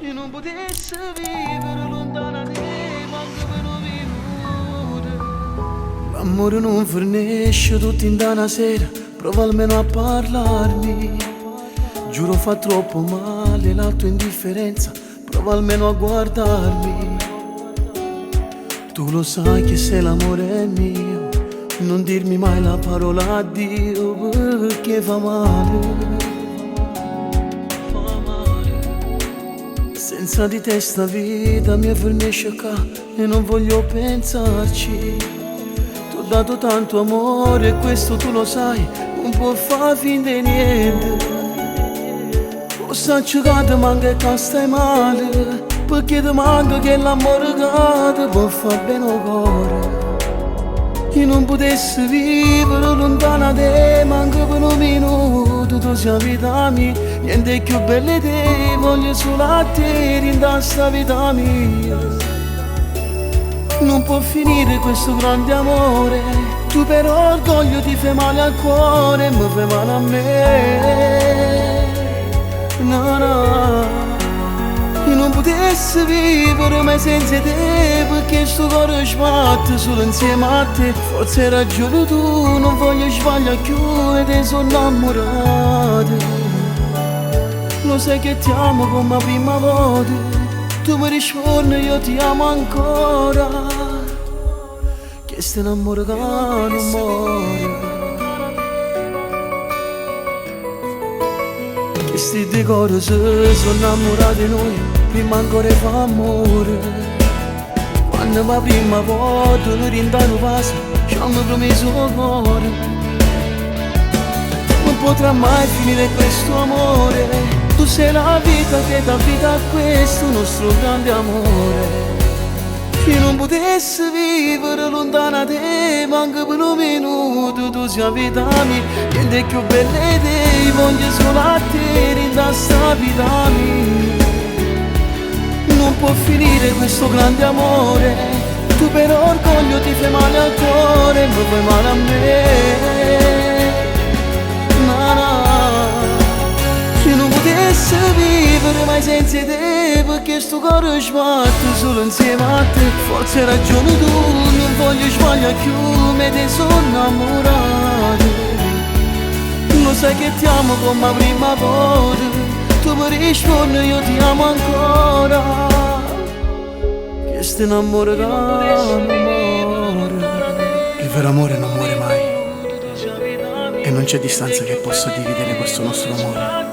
io non potessi vivere lontana da te, manco per un minuto. L'amore non fornisce tutti in da una sera, prova almeno a parlarmi. Giuro fa troppo male la tua indifferenza, prova almeno a guardarmi. Tu lo sai che se l'amore è mio, non dirmi mai la parola addio, perché fa male. Senza di te sta vita mi fornisce qua e non voglio pensarci. T'ho dato tanto amore e questo tu lo sai, non può far finta di niente. Lo saccio che ti manca e che stai male, perché ti manca che l'amore che ti può far bene al cuore. Io non potessi vivere lontana da te, manco per un minuto, tu sei la vita mia, niente più bello di te, voglio solo a te, in sta vita mia. Non può finire questo grande amore, tu per orgoglio ti fai male al cuore, mi fai male a me. No, no. Io non potessi vivere mai senza te, perché sto cuore sbatte solo insieme a te. Forse hai ragione tu, non voglio sbagliare più e te sono innamorato. Lo sai che ti amo come la prima volta, tu mi rispondi io ti amo ancora, che stai innamorato che non muore. Questi due cose sono innamorati di noi, prima ancora fa amore. Quando la prima volta noi rindano passa, ci hanno promesso il cuore. Non potrà mai finire questo amore, tu sei la vita che dà vita a questo nostro grande amore. Io non potessi vivere lontana da te, manco per un minuto, tu sei la vita mia, niente più bella di te, voglio solo a te, rinda sta vita mia. Non può finire questo grande amore, tu per orgoglio ti fai male al cuore, mi fai male a me. No, no. Io non potessi vivere mai senza te, perché sto cuore sbatte solo insieme a te. Forse hai ragione tu, non voglio sbagliare più, me te sono innamorato. Lo sai che ti amo come la prima volta, tu mi rispondi io ti amo ancora, che stai innamorato non muore. Il vero amore non muore mai e non c'è distanza che possa dividere questo nostro amore.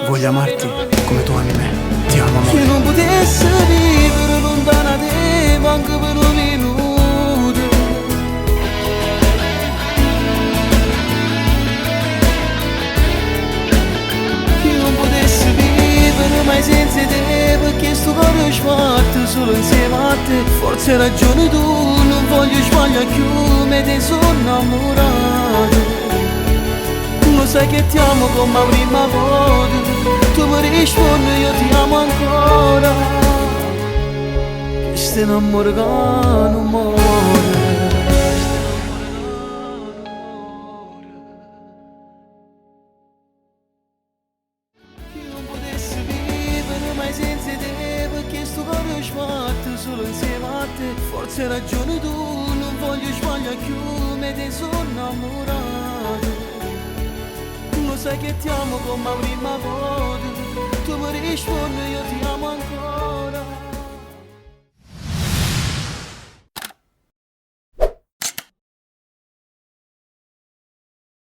Voglio amarti come tu ami me, ti amo amore. Io non potessi vivere lontana da te, manco per un minuto. Io non potessi vivere mai senza te, perché sto cuore sbatte solo insieme a te. Forse hai ragione tu, non voglio sbagliare più, me te sono innamorato. Lo sai che ti amo come la prima volta, tu mi rispondi io ti amo ancora, che stai innamorato che non muore. Io non potessi vivere mai senza te, perché sto cuore sbatte solo insieme a te. Forse hai ragione tu, non voglio sbagliare più, me te sono innamorato. Lo sai che ti amo come la prima volta, tu mi rispondi io ti amo ancora.